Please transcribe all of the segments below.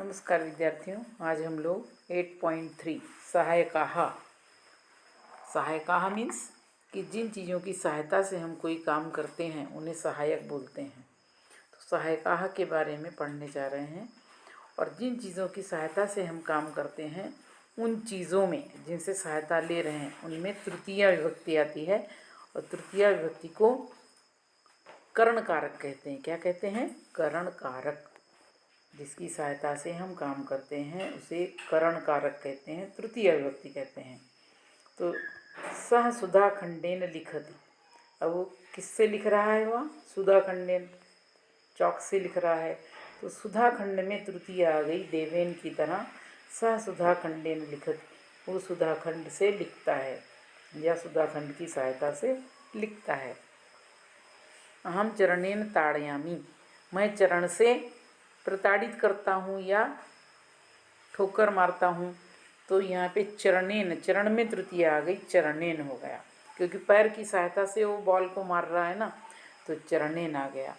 नमस्कार विद्यार्थियों, आज हम लोग 8.3 सहायकाः मीन्स कि जिन चीज़ों की सहायता से हम कोई काम करते हैं उन्हें सहायक बोलते हैं। तो सहायकाः के बारे में पढ़ने जा रहे हैं। और जिन चीज़ों की सहायता से हम काम करते हैं उन चीज़ों में जिनसे सहायता ले रहे हैं उनमें तृतीया विभक्ति आती है। और तृतीया विभक्ति को करण कारक कहते हैं। क्या कहते हैं? करण कारक। जिसकी सहायता से हम काम करते हैं उसे करण कारक कहते हैं, तृतीय विभक्ति कहते हैं। तो सह सुधा खंडेन लिखति, अब वो किससे लिख रहा है? वह सुधा खंडेन, चौक से लिख रहा है। तो सुधा खंड में तृतीय आ गई देवेन की तरह। सह सुधा खंडेन लिखति, वो सुधा खंड से लिखता है या सुधा खंड की सहायता से लिखता है। अहम चरणेन ताड़यामी, मैं चरण से प्रताड़ित करता हूँ या ठोकर मारता हूँ। तो यहाँ पे चरणेन, चरण में तृतीय आ गई, चरणेन हो गया, क्योंकि पैर की सहायता से वो बॉल को मार रहा है ना, तो चरणेन आ गया।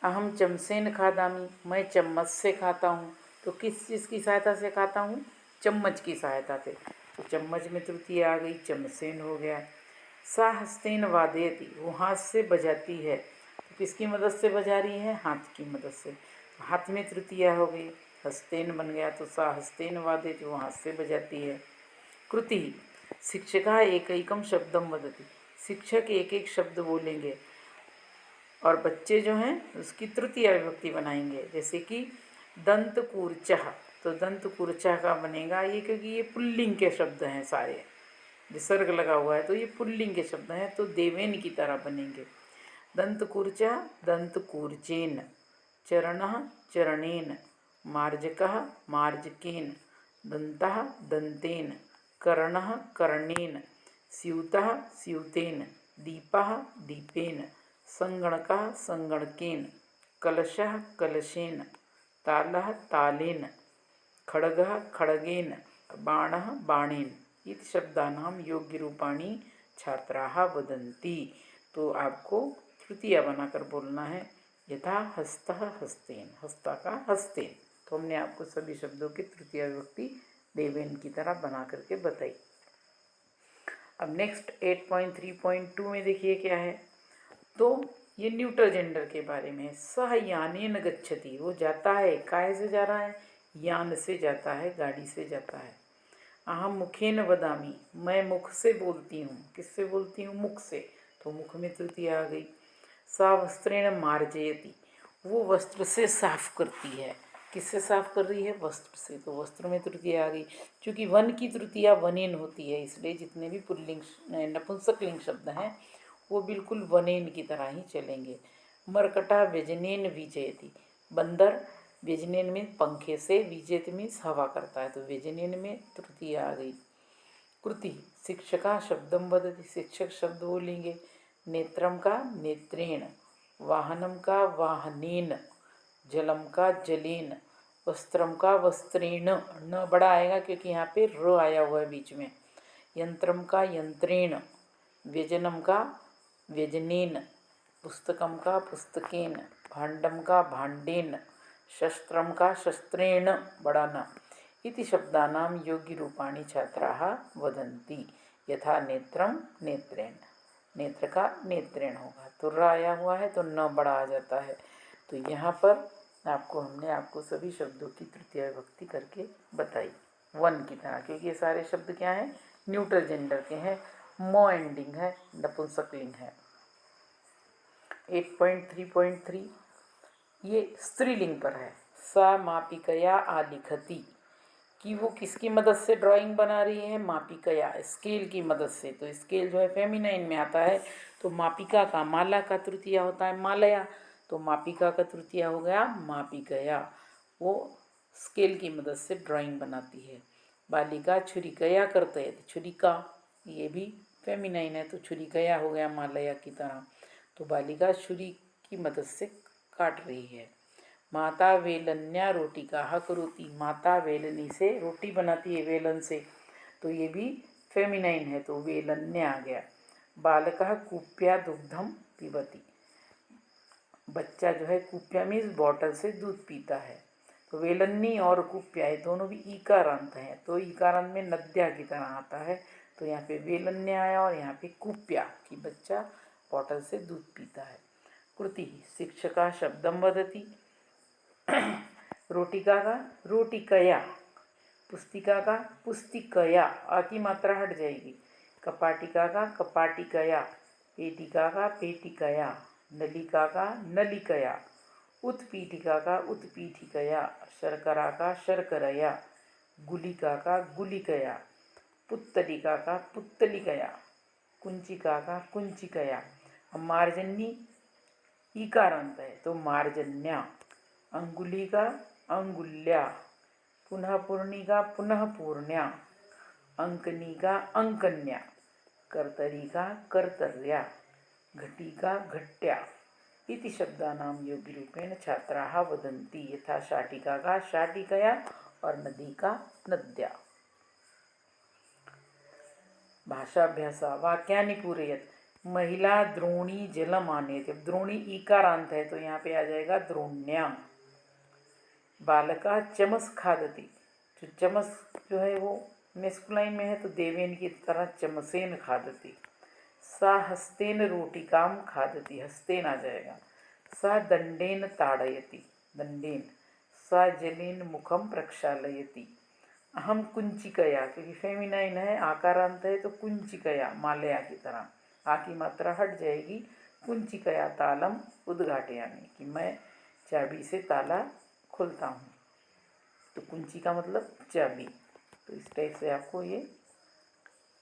अहम चमसेन खादामी, मैं चम्मच से खाता हूँ। तो किस चीज़ की सहायता से खाता हूँ? चम्मच की सहायता से। तो चम्मच में तृतीय आ गई, चमसेन हो गया। सा हस्तेन वादयति, वो हाथ से बजाती है। तो किसकी मदद से बजा रही है? हाथ की मदद से। हाथ में तृतीया हो गई, हस्तेन बन गया। तो सा हस्तेन वादयति, वो हाथ से बजाती है। कृति, शिक्षका एकैकम शब्दम वदति, शिक्षक एक एक शब्द बोलेंगे और बच्चे जो हैं उसकी तृतीय विभक्ति बनाएंगे। जैसे कि दंत कूर्चः, तो दंत कूर्चः का बनेगा ये, क्योंकि ये पुल्लिंग के शब्द हैं सारे, विसर्ग लगा हुआ है तो ये पुल्लिंग के शब्द हैं, तो देवेन की तरह बनेंगे। दंत कूर्चः दंत कूर्चेन, चरणः चरणेन, मार्जकः मार्जकेन, दन्तः दन्तेन, कर्णः कर्णेन, स्यूतः स्यूतेन, दीपः दीपेन, संगणकः संगणकेन, कलशः कलशेन, तालः तालेन, खड्गः खड्गेन, बाणः बाणेन इति शब्दानां योग्यरूपाणि छात्राः वदन्ति। तो आपको तृतीया बनाकर बोलना है। यथा हस्तः हस्तेन, हस्ता का हस्तेन। तो हमने आपको सभी शब्दों की तृतीया विभक्ति देवेन की तरह बना करके बताई। अब नेक्स्ट 8.3.2 में देखिए क्या है। तो ये न्यूट्रल जेंडर के बारे में। सह यानेन गच्छति, वो जाता है, काहे से जा रहा है? यान से जाता है, गाड़ी से जाता है। अहम मुखेन वदामी, मैं मुख से बोलती हूँ। किससे बोलती हूँ? मुख से। तो मुख में तृतीय आ गई। सा वस्त्रेण मार्जयति, वो वस्त्र से साफ करती है। किससे साफ कर रही है? वस्त्र से। तो वस्त्र में तृतीय आ गई। चूँकि वन की तृतीया वनेन होती है, इसलिए जितने भी पुल्लिंग नपुंसकलिंग शब्द हैं वो बिल्कुल वनेन की तरह ही चलेंगे। मरकटा व्यजनेन विजयति, बंदर व्यजनेन में पंखे से, विजयति मीन्स हवा करता है, तो व्यजनेन में तृतीय आ गई। कृति, शिक्षका शब्दम वदति, शिक्षक शब्द बोलेंगे। नेत्रम का नेत्रेण, वाहनम का वाहनेन, जलम का जलेन, वस्त्रम का वस्त्रेण, न बड़ा आएगा क्योंकि यहाँ पे र आया हुआ है बीच में। यंत्रम का यंत्रेण, व्यजनम का व्यजनेन, पुस्तकम का पुस्तकेन, भाण्डम का भाण्डेन, शस्त्रम का शस्त्रेण, बड़ा न इति शब्दानां योग्यरूपाणि छात्राः वदन्ति। यथा नेत्रम नेत्रेण, नेत्र का नेत्रेण होगा। तो र आया हुआ है तो न बड़ा आ जाता है। तो यहाँ पर हमने आपको सभी शब्दों की तृतीय विभक्ति करके बताई वन की तरह, क्योंकि ये सारे शब्द क्या हैं? न्यूट्रल जेंडर के हैं, मो एंडिंग है, नपुंसकलिंग है। 8.3.3 ये स्त्रीलिंग पर है। सा मापिकया आलिखति, कि वो किसकी मदद से ड्राइंग बना रही है? मापिकया, स्केल की मदद से। तो स्केल जो है फेमिनाइन में आता है, तो मापिका का, माला का तृतीया होता है मालया, तो मापिका का तृतीया हो गया मापिकया। वो स्केल की मदद से ड्राइंग बनाती है। बालिका छुरिकया कर्तयति, छुरिका ये भी फेमिनाइन है, तो छुरिकया हो गया मालया की तरह। तो बालिका छुरी की मदद से काट रही है। माता वेलन्या रोटिकाः करोति, माता वेलनी से रोटी बनाती है, वेलन से, तो ये भी फेमिनाइन है, तो वेलन्या आ गया। बालकः कूप्या दुग्धम पिबति, बच्चा जो है कूप्या मीन्स बॉटल से दूध पीता है, तो वेलन्नी और कुप्या ये दोनों भी ईकारांत हैं, तो ईकारांत में नद्या की तरह आता है। तो यहाँ पे वेलन्य आया और यहाँ पे कुप्या कि बच्चा बॉटल से दूध पीता है। कृति शिक्षका शब्दम वदति, रोटिका का रोटिकया, पुस्तिका का पुस्तिकया, आ की मात्रा हट जाएगी। कपाटिका का कपाटिकया, पेटिका का पेटिकया, नलिका का नलिकया, उत्पीठिका का उत्पीठिकया, शर्करा का शर्करया, गुलिका का गुलिकया, पुत्तलिका का पुत्तलिकया, कुंचिका का कुंचिकया। मार्जन्य ईकारांत है तो मार्जन्या, अंगुली का अंगुल्या, पुनः पूर्णिका पुनः पूर्ण्या, अंकनी का अंकन्या, कर्तरी का कर्तर्या, घटी का घट्या इति शब्दानां योगिरूपेण छात्राः वदन्ति। यथा शाटिका का शाटिकया और नदी का नद्या। भाषाभ्यास वाक्यानि पूरयत, महिला द्रोणी जलम आनेति। अब द्रोणी ईकारांत है तो यहाँ पे आ जाएगा द्रोण्या। बालका चमस खादति, जो चमस जो है वो मेस्कुलाइन में है तो देवेन की तरह चमसेन खादति। सा हस्तेन रोटिकाम खादति, हस्तेन आ जाएगा। सा दंडेन ताड़यति, दंडेन। सा जलेन मुखम प्रक्षालयति। अहम कुंचिकया, क्योंकि फेमिनाइन है आकारांत है तो कुंचिकया मालया की तरह, आ की मात्रा हट जाएगी। कुंचिकया तालम उद्घाटयामि, कि मैं चाबी से ताला खोलता हूँ। तो कुंची का मतलब चाबी। तो इस टाइप से आपको ये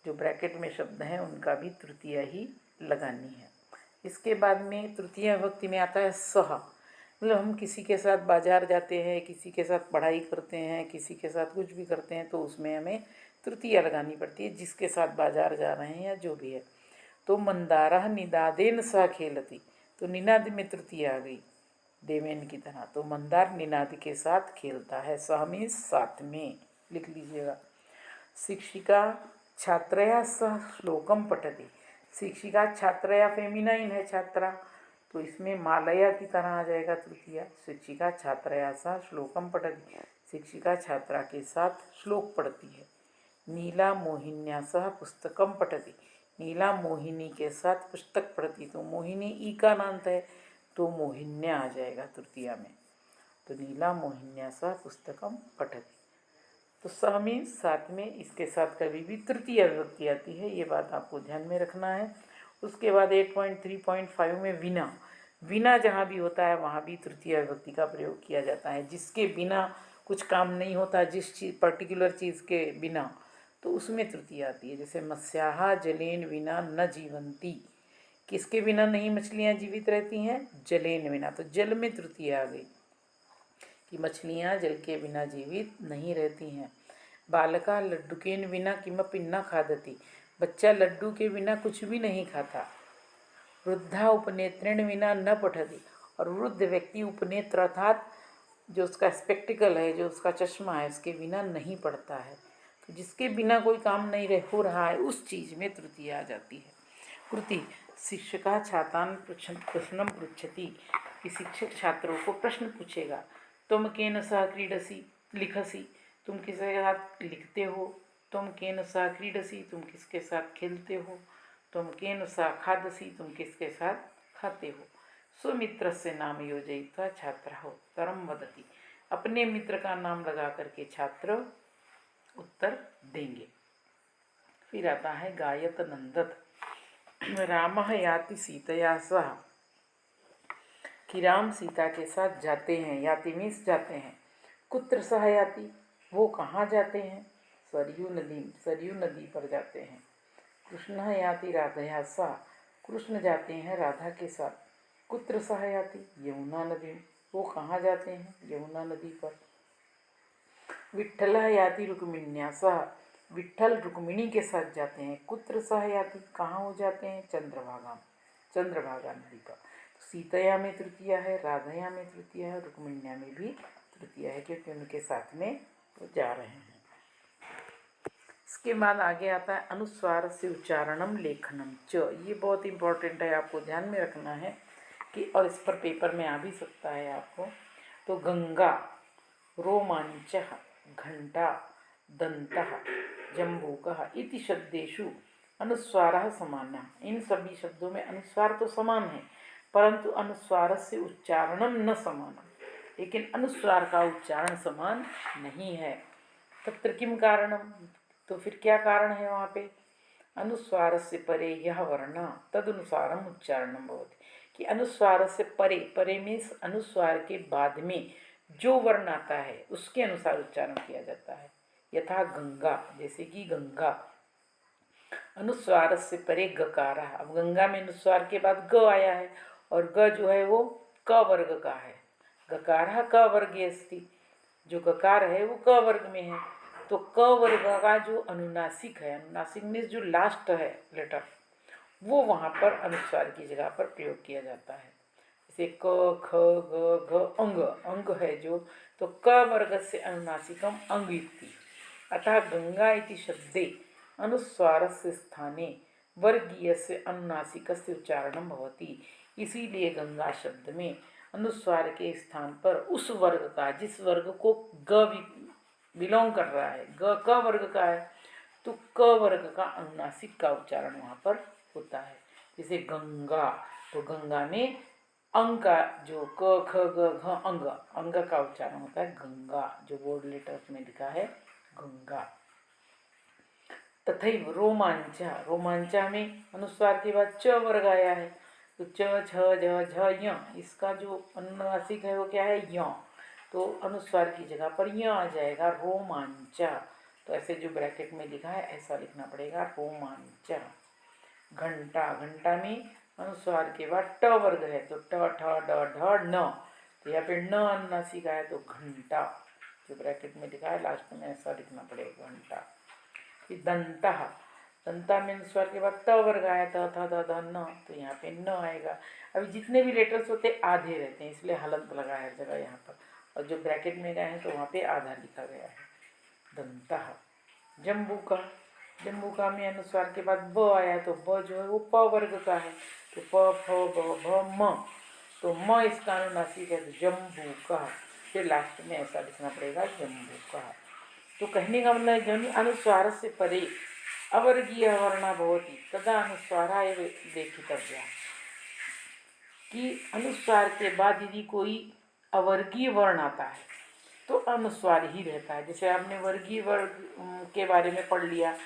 जो ब्रैकेट में शब्द हैं उनका भी तृतीया ही लगानी है। इसके बाद में तृतीया विभक्ति में आता है सह, मतलब हम किसी के साथ बाजार जाते हैं, किसी के साथ पढ़ाई करते हैं, किसी के साथ कुछ भी करते हैं तो उसमें हमें तृतीया लगानी पड़ती है, जिसके साथ बाजार जा रहे हैं या जो भी है। तो मंदारः निनादेन सह खेलति, तो निनाद में तृतीया आ गई देवेन की तरह। तो मंदार निनाद के साथ खेलता है, सह में साथ में लिख लीजिएगा। शिक्षिका छात्रया सह श्लोकम पठति, शिक्षिका छात्रया फेमिनाइन है छात्रा, तो इसमें मालया की तरह आ जाएगा तृतीया। शिक्षिका छात्रया सह श्लोकम पठति, शिक्षिका छात्रा के साथ श्लोक पढ़ती है। नीला मोहिन्या सह पुस्तकम पठति, नीला मोहिनी के साथ पुस्तक पढ़ती, तो मोहिनी ई का नांत है तो मोहिन्या आ जाएगा तृतीया में। तो नीला मोहिन्या सह पुस्तकम पठति, तो सह में साथ में इसके साथ कभी भी तृतीय विभक्ति आती है, ये बात आपको ध्यान में रखना है। उसके बाद 8.3.5 में विना, विना जहाँ भी होता है वहाँ भी तृतीय विभक्ति का प्रयोग किया जाता है। जिसके बिना कुछ काम नहीं होता, जिस चीज़ पर्टिकुलर चीज़ के बिना, तो उसमें तृतीय आती है। जैसे मत्स्याः जलेन विना न जीवन्ति, किसके बिना नहीं मछलियाँ जीवित रहती हैं? जलेन बिना, तो जल में तृतीय आ गई कि मछलियाँ जल के बिना जीवित नहीं रहती हैं। बालका लड्डुकेन बिना किमपि न खादति, बच्चा लड्डू के बिना कुछ भी नहीं खाता। वृद्धा उपनेत्रेण बिना न पठति, और वृद्ध व्यक्ति उपनेत्र अर्थात जो उसका स्पेक्टिकल है, जो उसका चश्मा है, उसके बिना नहीं पढ़ता है। तो जिसके बिना कोई काम नहीं हो रहा है उस चीज़ में तृतीय आ जाती है। कृति शिक्षका छात्रान् प्रश्नम पृच्छति, कि शिक्षक छात्रों को प्रश्न पूछेगा। तुम केन सह क्रीडसी लिखसी, तुम किसके साथ लिखते हो। तुम केन सह क्रीडसी, तुम किसके साथ खेलते हो। तुम केन सह खादसी, तुम किसके साथ खाते हो। स्वमित्रस्य नाम योजयित्वा छात्रः उत्तरं वदति, अपने मित्र का नाम लगा करके छात्र उत्तर देंगे। फिर आता है गायत नंदत, रामः याति सीतया सह, कि राम सीता के साथ जाते हैं, याति मीन्स जाते हैं। कुत्र सह याति, वो कहाँ जाते हैं? सरयू नदी, सरयू नदी पर जाते हैं। कृष्णः याति राधया सह, कृष्ण जाते हैं राधा के साथ। कुत्र सह याति, यमुना नदी, वो कहाँ जाते हैं? यमुना नदी पर। विट्ठलः याति रुक्मिण्या सह, विट्ठल रुक्मिणी के साथ जाते हैं। कुत्र सह याति, कहाँ हो जाते हैं? चंद्रभागा, चंद्रभागा नदी पर। सीतया में तृतीया है, राधया में तृतीया है, रुक्मिण्या में भी तृतीया है, क्योंकि उनके साथ में वो जा रहे हैं। इसके बाद आगे आता है अनुस्वार से उच्चारणम लेखनम च, ये बहुत इंपॉर्टेंट है, आपको ध्यान में रखना है कि, और इस पर पेपर में आ भी सकता है आपको। तो गंगा, रोमांचः, घंटा, दंतः, जम्बूकः इति शब्देषु अनुस्वारः समानः। इन सभी शब्दों में अनुस्वार तो समान है, परंतु अनुस्वार से उच्चारणम न समानम, लेकिन अनुस्वार का उच्चारण समान नहीं है। तत्र किम कारणम, तो फिर क्या कारण है वहाँ पे? अनुस्वार से परे यह वर्ण तदनुसारम उच्चारणम भवति, कि अनुस्वार से परे, परे मीन्स अनुस्वार के बाद में जो वर्ण आता है उसके अनुसार उच्चारण किया जाता है। यथा गंगा, जैसे कि गंगा, अनुस्वार से परे गकार। अब गंगा में अनुस्वार के बाद ग आया है, और ग जो है वो क वर्ग का है। गकार क वर्गे अस्ति, जो गकार है वो क वर्ग में है। तो क वर्ग का जो अनुनासिक है, अनुनासिक मीन्स जो लास्ट है लेटर, वो वहाँ पर अनुस्वार की जगह पर प्रयोग किया जाता है। जैसे क ख ग घ अंग, अंग है जो, तो क वर्ग से अनुनासिकम अंग इति। अतः गंगा इति शब्दे अनुस्वारस्य स्थाने वर्गीयस्य अनुनासिकस्य उच्चारणं भवति। इसीलिए गंगा शब्द में अनुस्वार के स्थान पर उस वर्ग का, जिस वर्ग को ग बिलोंग कर रहा है, ग क वर्ग का है, तो क वर्ग का अनुनासिक का उच्चारण वहाँ पर होता है। जैसे गंगा, तो गंगा में अंग का जो क ख ग घ अंग, अंग का उच्चारण होता है गंगा, जो बोर्ड लेटर्स में लिखा है गंगा। तथैव रोमांचा, रोमांचा में अनुस्वार के बाद च वर्ग आया है, तो च छ ज झ य, इसका जो अनुनासिक है वो क्या है? य। तो अनुस्वार की जगह पर य आ जाएगा, रोमांचा। तो ऐसे जो ब्रैकेट में लिखा है ऐसा लिखना पड़ेगा, रोमांचा। घंटा, घंटा में अनुस्वार के बाद ट वर्ग है, तो ट ठ ड ढ न, तो यहाँ पे न अनुनासिक आया तो घंटा, जो ब्रैकेट में लिखा है लास्ट में ऐसा लिखना पड़ेगा, घंटा। दंता, दंता में अनुस्वार के बाद त वर्ग आया, त थ द ध न, तो यहाँ पे न आएगा। अभी जितने भी लेटर्स होते हैं आधे रहते हैं, इसलिए हलंत लगा है हर जगह यहाँ पर, और जो ब्रैकेट में गए हैं तो वहाँ पे आधा लिखा गया है, दंता। जम्बूका, जम्बूका में अनुस्वार के बाद ब आया, तो ब जो है वो प वर्ग का है, तो प फ ब भ म, तो म इसका अनुनासिक है, तो जम्बूका। फिर लास्ट में ऐसा लिखना पड़ेगा, जम्बूका। तो कहने का मतलब जन अनुस्वार से परे अवर्गीय वर्णा भवति तदा अनुस्वारा एव लेखितव्या, कि अनुस्वार के बाद यदि कोई अवर्गीय वर्ण आता है तो अनुस्वार ही रहता है। जैसे आपने वर्गीय वर्ग के बारे में पढ़ लिया,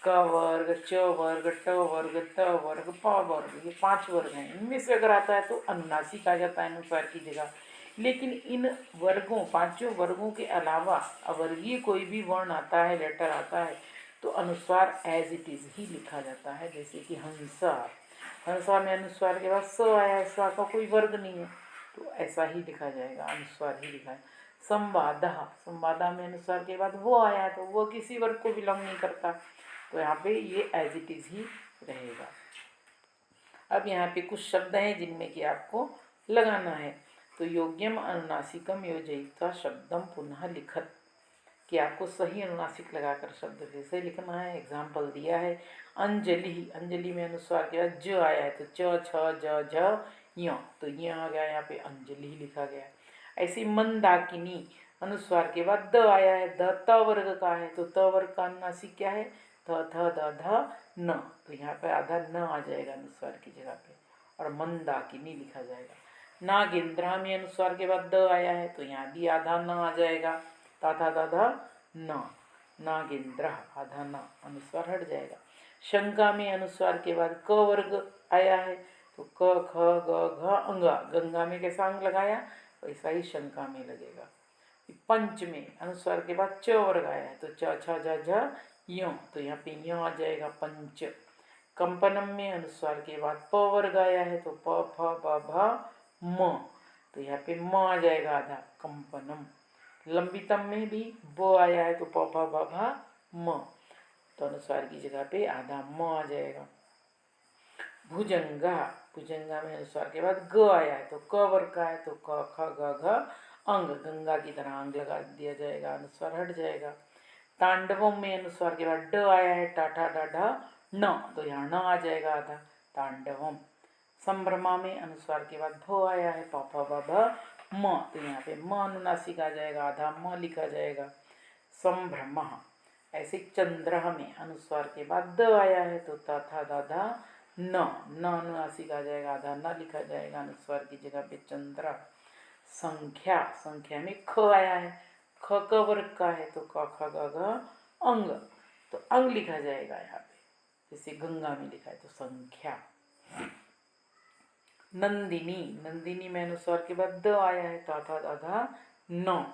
क वर्ग, च वर्ग, ट वर्ग, त वर्ग, प वर्ग, ये 5 वर्ग हैं। इनमें से अगर आता है तो अनुनासिक आ जाता है अनुस्वार की जगह। लेकिन इन वर्गों, 5 वर्गों के अलावा अवर्गीय कोई भी वर्ण आता है, लेटर आता है, तो अनुस्वार एज इट इज़ ही लिखा जाता है। जैसे कि हंसा, हंसा में अनुस्वार के बाद स आया, स का कोई वर्ग नहीं है, तो ऐसा ही लिखा जाएगा, अनुस्वार ही लिखा है। संवादा, संवादा में अनुस्वार के बाद वो आया, तो वो किसी वर्ग को बिलोंग नहीं करता, तो यहाँ पे ये एज इट इज़ ही रहेगा। अब यहाँ पे कुछ शब्द हैं जिनमें कि आपको लगाना है। तो योग्यम अनुनासिकम योजयित्वा शब्दम पुनः लिखत, कि आपको सही अनुनासिक लगाकर शब्द जैसे लिखना है। एग्जाम्पल दिया है, अंजलि, अंजलि में अनुस्वार के बाद ज आया है, तो च छ ज झ य, तो ये आ गया, यहाँ पे अंजलि लिखा गया। ऐसी मंदाकिनी, अनुस्वार के बाद द आया है, द त वर्ग का है, तो त वर्ग का अनुनासिक क्या है? थ थ द ध न, तो यहाँ पे आधा न आ जाएगा अनुस्वार की जगह पे, और मंदाकिनी लिखा जाएगा। नागेंद्रा में अनुस्वार के बाद द आया है, तो यहाँ भी आधा न आ जाएगा, ता था दा धा न, नागेंद्र, आधा न, अनुस्वार हट जाएगा। शंका में अनुस्वार के बाद क वर्ग आया है, तो क ख ग घ अंगा, गंगा में कैसा अंग लगाया वैसा ही शंका में लगेगा। पंच में अनुस्वार के बाद च वर्ग आया है, तो च छ ज झ य, तो यहाँ पे य आ जाएगा पंच। कंपनम में अनुस्वार के बाद प वर्ग आया है, तो प फ ब भ म, तो यहाँ पे म आ जाएगा आधा, कंपनम। लंबितम में भी ब आया है, तो प फ ब भ म, तो अनुस्वार की जगह पे आधा म आ जाएगा। भुजंगा, भुजंगा में अनुस्वार के बाद ग आया है, तो क वर्ग का है, तो क ख ग घ अंग, गंगा की तरह अंग लगा दिया जाएगा, अनुस्वार हट जाएगा। तांडवम में अनुस्वार के बाद ड आया है, टाठा डाढ़ा न, तो यहाँ न आ जाएगा आधा, तांडवम। संभ्रमा में अनुस्वार के बाद भ आया है, प फ ब भ म, तो यहाँ पे म अनुनासिक आ जाएगा, आधा म लिखा जाएगा। संभ्रम, ऐसे चंद्र में अनुस्वार के बाद द आया है तो ता था दाधा न अनुनासिक आ जाएगा, आधा न लिखा जाएगा अनुस्वार की जगह पे चंद्र। संख्या, संख्या में ख आया है, ख क वर्ग का है तो क ख ग घ अंग, तो अंग लिखा जाएगा यहाँ पे, जैसे गंगा में लिखा है तो संख्या। नंदिनी, नंदिनी में अनुस्वार के बाद द आया है तो आधा न,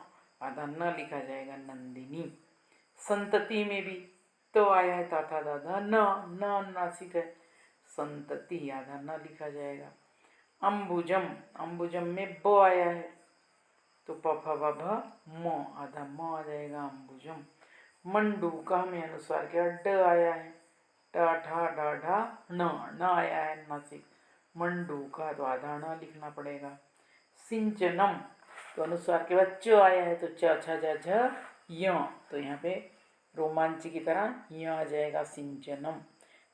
आधा न लिखा जाएगा नंदिनी। संतति में भी तो आया है तो आधा न अनुनासिक है, संतति, आधा न लिखा जाएगा। अंबुजम, अंबुजम में ब आया है तो प फ ब भ म, आधा म आ जाएगा अंबुजम। मंडूका में अनुस्वार के बाद ड आया है, ट ठा डा ढा न आया है नासिक, मंडूका, तो आधा न लिखना पड़ेगा। सिंचनम, तो अनुस्वार के बाद च आया है तो च छ ज झ य, तो यहाँ पे रोमांच की तरह य आ जाएगा सिंचनम।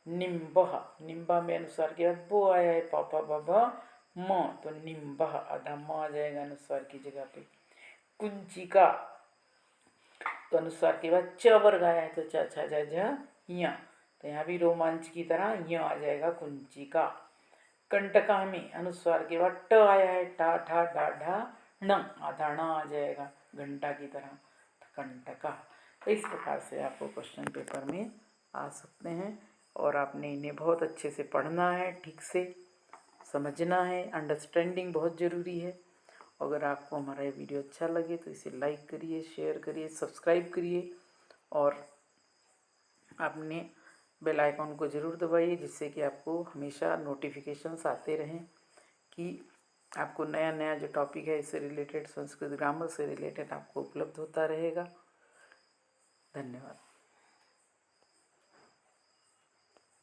निम्बह, निम्बा में अनुस्वार के बाद बो आया है प फ ब भ म, तो निम्बह, आधा म आ जाएगा अनुस्वार की जगह पे। कुंचिका, तो अनुस्वार के बाद च वर्ग आया है तो च छ ज झ य, तो यहाँ भी रोमांच की तरह य आ जाएगा कुंचिका। कंटका में अनुस्वार के बाद ट आया है, टा ठा डा ढा न, आधा न आ जाएगा घंटा की तरह, कंटका। तो इस प्रकार से आपको क्वेश्चन पेपर में आ सकते हैं और आपने इन्हें बहुत अच्छे से पढ़ना है, ठीक से समझना है, अंडरस्टैंडिंग बहुत ज़रूरी है। अगर आपको हमारा ये वीडियो अच्छा लगे तो इसे लाइक करिए, शेयर करिए, सब्सक्राइब करिए और आपने बेल आइकॉन को ज़रूर दबाइए, जिससे कि आपको हमेशा नोटिफिकेशंस आते रहें कि आपको नया नया जो टॉपिक है इससे रिलेटेड, संस्कृत ग्रामर से रिलेटेड आपको उपलब्ध होता रहेगा। धन्यवाद।